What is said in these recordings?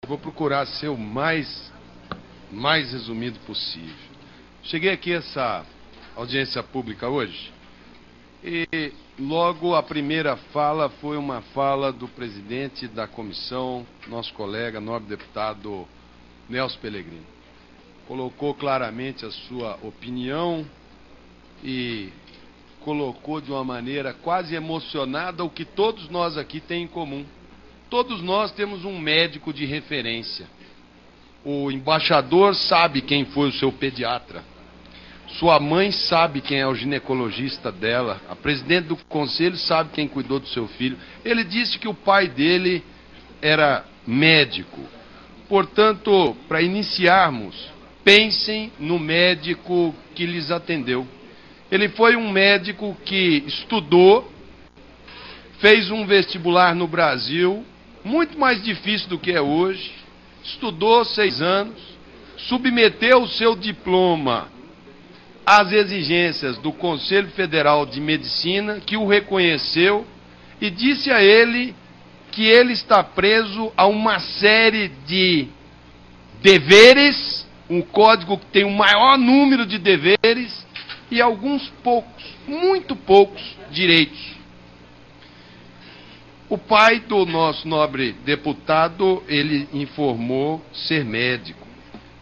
Vou procurar ser o mais resumido possível. Cheguei aqui a essa audiência pública hoje e logo a primeira fala foi uma fala do presidente da comissão, nosso colega, nobre deputado Nelson Pellegrino. Colocou claramente a sua opinião e colocou de uma maneira quase emocionada o que todos nós aqui temos em comum. Todos nós temos um médico de referência. O embaixador sabe quem foi o seu pediatra. Sua mãe sabe quem é o ginecologista dela. A presidente do conselho sabe quem cuidou do seu filho. Ele disse que o pai dele era médico. Portanto, para iniciarmos, pensem no médico que lhes atendeu. Ele foi um médico que estudou, fez um vestibular no Brasil, muito mais difícil do que é hoje, estudou 6 anos, submeteu o seu diploma às exigências do Conselho Federal de Medicina, que o reconheceu e disse a ele que ele está preso a uma série de deveres, um código que tem o maior número de deveres e alguns poucos, muito poucos direitos. O pai do nosso nobre deputado, ele informou ser médico.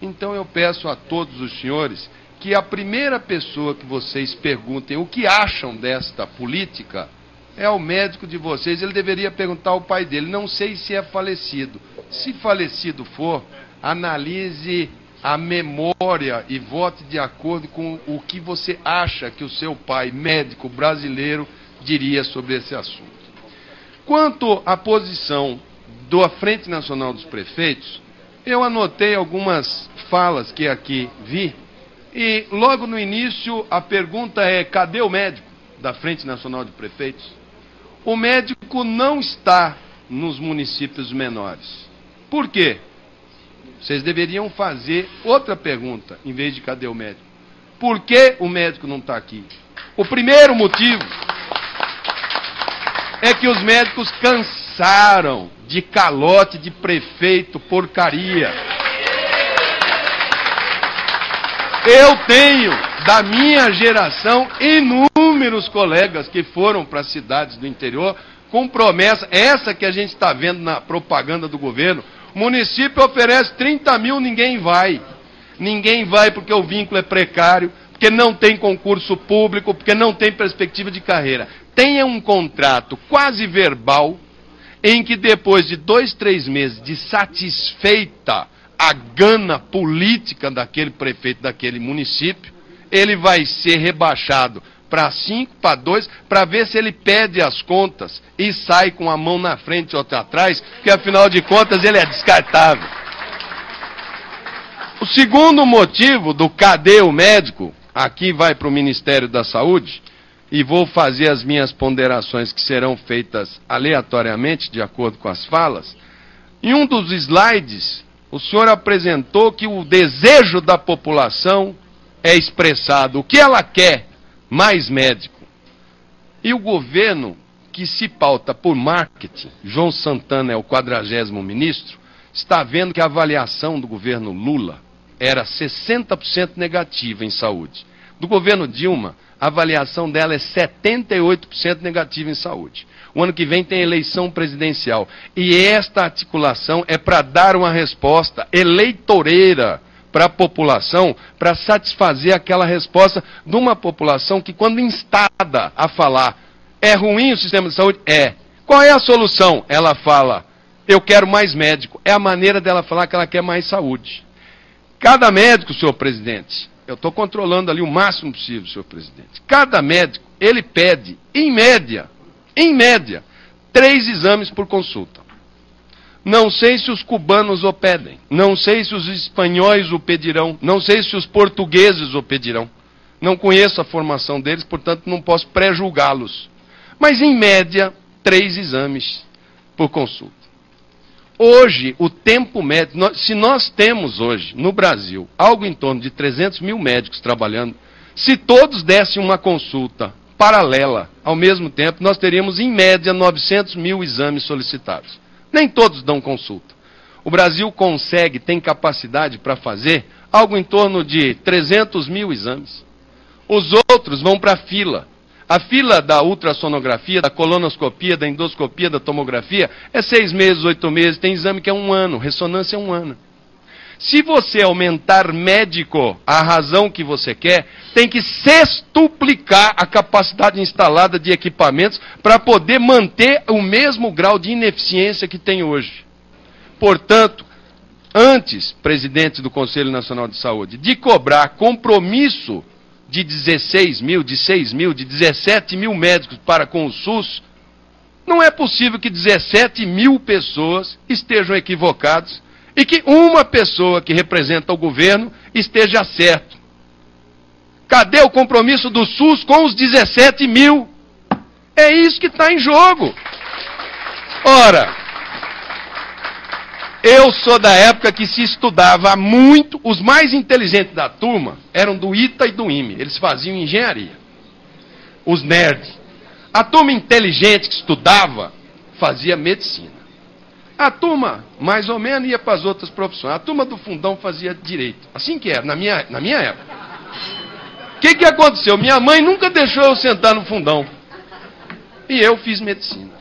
Então eu peço a todos os senhores que a primeira pessoa que vocês perguntem o que acham desta política é o médico de vocês. Ele deveria perguntar ao pai dele. Não sei se é falecido. Se falecido for, analise a memória e vote de acordo com o que você acha que o seu pai, médico brasileiro, diria sobre esse assunto. Quanto à posição da Frente Nacional dos Prefeitos, eu anotei algumas falas que aqui vi, e logo no início a pergunta é: cadê o médico da Frente Nacional de Prefeitos? O médico não está nos municípios menores. Por quê? Vocês deveriam fazer outra pergunta, em vez de cadê o médico. Por que o médico não está aqui? O primeiro motivo é que os médicos cansaram de calote de prefeito, porcaria. Eu tenho, da minha geração, inúmeros colegas que foram para cidades do interior com promessa, essa que a gente está vendo na propaganda do governo. O município oferece 30 mil, ninguém vai. Ninguém vai porque o vínculo é precário, porque não tem concurso público, porque não tem perspectiva de carreira. Tenha um contrato quase verbal, em que depois de 2, 3 meses de satisfeita a gana política daquele prefeito daquele município, ele vai ser rebaixado para 5, para 2, para ver se ele pede as contas e sai com a mão na frente e outra atrás, porque afinal de contas ele é descartável. O segundo motivo do cadê o médico, aqui vai para o Ministério da Saúde, e vou fazer as minhas ponderações que serão feitas aleatoriamente, de acordo com as falas. Em um dos slides, o senhor apresentou que o desejo da população é expressado. O que ela quer? Mais médico. E o governo, que se pauta por marketing, João Santana é o 40º ministro, está vendo que a avaliação do governo Lula era 60% negativa em saúde. Do governo Dilma, a avaliação dela é 78% negativa em saúde. O ano que vem tem eleição presidencial. E esta articulação é para dar uma resposta eleitoreira para a população, para satisfazer aquela resposta de uma população que, quando instada a falar, é ruim o sistema de saúde? É. Qual é a solução? Ela fala, eu quero mais médico. É a maneira dela falar que ela quer mais saúde. Cada médico, senhor presidente, eu estou controlando ali o máximo possível, senhor presidente. Cada médico, ele pede, em média, 3 exames por consulta. Não sei se os cubanos o pedem, não sei se os espanhóis o pedirão, não sei se os portugueses o pedirão. Não conheço a formação deles, portanto não posso pré-julgá-los. Mas, em média, 3 exames por consulta. Hoje, o tempo médio, se nós temos hoje, no Brasil, algo em torno de 300 mil médicos trabalhando, se todos dessem uma consulta paralela ao mesmo tempo, nós teríamos, em média, 900 mil exames solicitados. Nem todos dão consulta. O Brasil consegue, tem capacidade para fazer algo em torno de 300 mil exames. Os outros vão para a fila. A fila da ultrassonografia, da colonoscopia, da endoscopia, da tomografia é 6 meses, 8 meses, tem exame que é 1 ano, ressonância é 1 ano. Se você aumentar médico a razão que você quer, tem que sextuplicar a capacidade instalada de equipamentos para poder manter o mesmo grau de ineficiência que tem hoje. Portanto, antes, presidente do Conselho Nacional de Saúde, de cobrar compromisso de 16 mil, de 6 mil, de 17 mil médicos para com o SUS, não é possível que 17 mil pessoas estejam equivocadas e que uma pessoa que representa o governo esteja certo. Cadê o compromisso do SUS com os 17 mil? É isso que está em jogo. Ora, eu sou da época que se estudava muito, os mais inteligentes da turma eram do ITA e do IME, eles faziam engenharia. Os nerds. A turma inteligente que estudava fazia medicina. A turma, mais ou menos, ia para as outras profissões. A turma do fundão fazia direito. Assim que era, na minha época. O que aconteceu? Minha mãe nunca deixou eu sentar no fundão. E eu fiz medicina.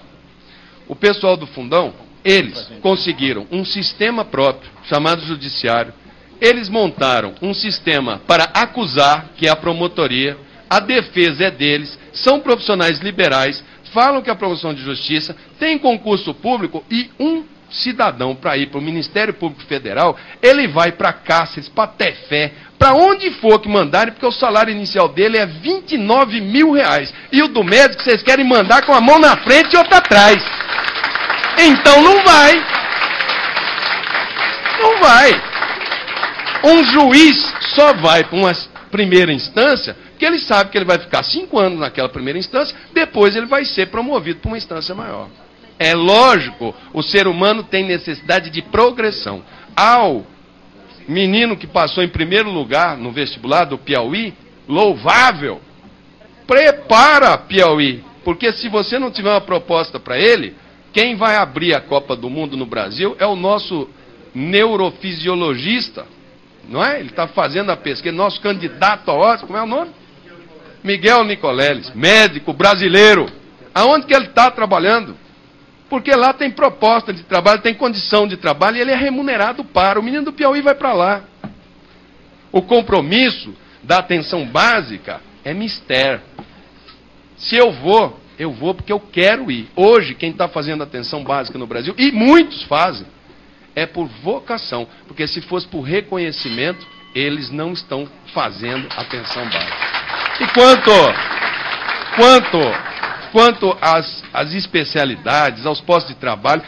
O pessoal do fundão, eles conseguiram um sistema próprio, chamado judiciário. Eles montaram um sistema para acusar, que é a promotoria. A defesa é deles, são profissionais liberais, falam que a promoção de justiça tem concurso público e um cidadão para ir para o Ministério Público Federal, ele vai para Cáceres, para Tefé, para onde for que mandarem, porque o salário inicial dele é 29 mil reais. E o do médico vocês querem mandar com a mão na frente e outra atrás. Então não vai. Não vai. Um juiz só vai para uma primeira instância, porque ele sabe que ele vai ficar 5 anos naquela primeira instância, depois ele vai ser promovido para uma instância maior. É lógico, o ser humano tem necessidade de progressão. Ao menino que passou em primeiro lugar no vestibular do Piauí, louvável, prepara Piauí, porque se você não tiver uma proposta para ele, quem vai abrir a Copa do Mundo no Brasil é o nosso neurofisiologista, não é? Ele está fazendo a pesquisa, nosso candidato a Oscar, como é o nome? Miguel Nicoleles, médico brasileiro. Aonde que ele está trabalhando? Porque lá tem proposta de trabalho, tem condição de trabalho e ele é remunerado para. O menino do Piauí vai para lá. O compromisso da atenção básica é mistério. Se eu vou porque eu quero ir. Hoje, quem está fazendo atenção básica no Brasil, e muitos fazem, é por vocação. Porque se fosse por reconhecimento, eles não estão fazendo atenção básica. E quanto às especialidades, aos postos de trabalho,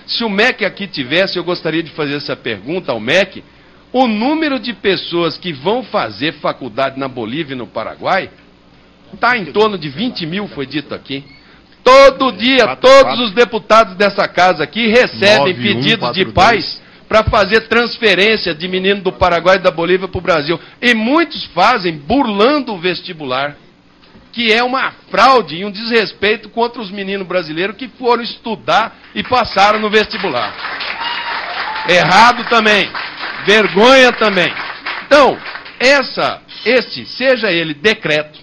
se o MEC aqui tivesse, eu gostaria de fazer essa pergunta ao MEC, o número de pessoas que vão fazer faculdade na Bolívia e no Paraguai está em torno de 20 mil, foi dito aqui. Todo dia, todos os deputados dessa casa aqui recebem pedidos de pais para fazer transferência de menino do Paraguai e da Bolívia para o Brasil. E muitos fazem burlando o vestibular, que é uma fraude e um desrespeito contra os meninos brasileiros que foram estudar e passaram no vestibular. Errado também. Vergonha também. Então, seja ele decreto,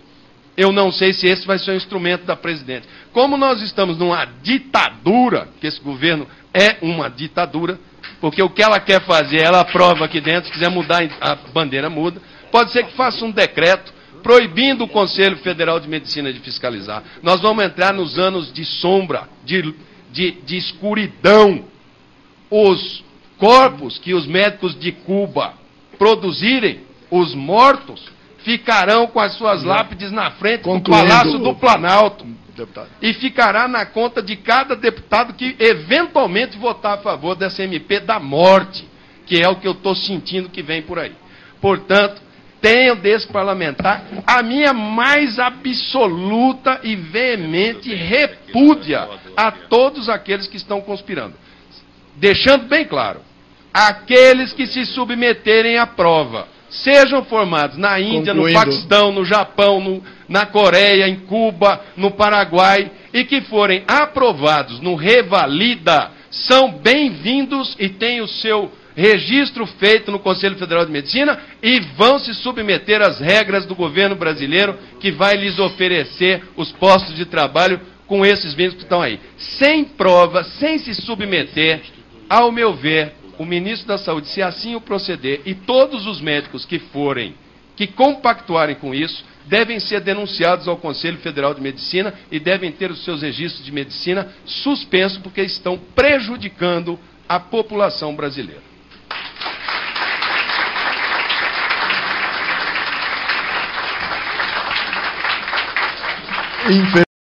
eu não sei se esse vai ser o instrumento da presidente. Como nós estamos numa ditadura, que esse governo é uma ditadura, porque o que ela quer fazer, ela aprova aqui dentro, se quiser mudar a bandeira, muda. Pode ser que faça um decreto proibindo o Conselho Federal de Medicina de fiscalizar. Nós vamos entrar nos anos de sombra, de escuridão. Os corpos que os médicos de Cuba produzirem, os mortos, ficarão com as suas lápides na frente do Palácio do Planalto. Deputado. E ficará na conta de cada deputado que eventualmente votar a favor dessa MP da morte, que é o que eu estou sentindo que vem por aí. Portanto, tenho desse parlamentar a minha mais absoluta e veemente repúdia a todos aqueles que estão conspirando. Deixando bem claro, aqueles que se submeterem à prova, sejam formados na Índia, no Paquistão, no Japão, na Coreia, em Cuba, no Paraguai, e que forem aprovados no Revalida, são bem-vindos e têm o seu registro feito no Conselho Federal de Medicina e vão se submeter às regras do governo brasileiro que vai lhes oferecer os postos de trabalho com esses vínculos que estão aí. Sem prova, sem se submeter, ao meu ver, o ministro da Saúde, se assim o proceder, e todos os médicos que compactuarem com isso, devem ser denunciados ao Conselho Federal de Medicina e devem ter os seus registros de medicina suspensos porque estão prejudicando a população brasileira.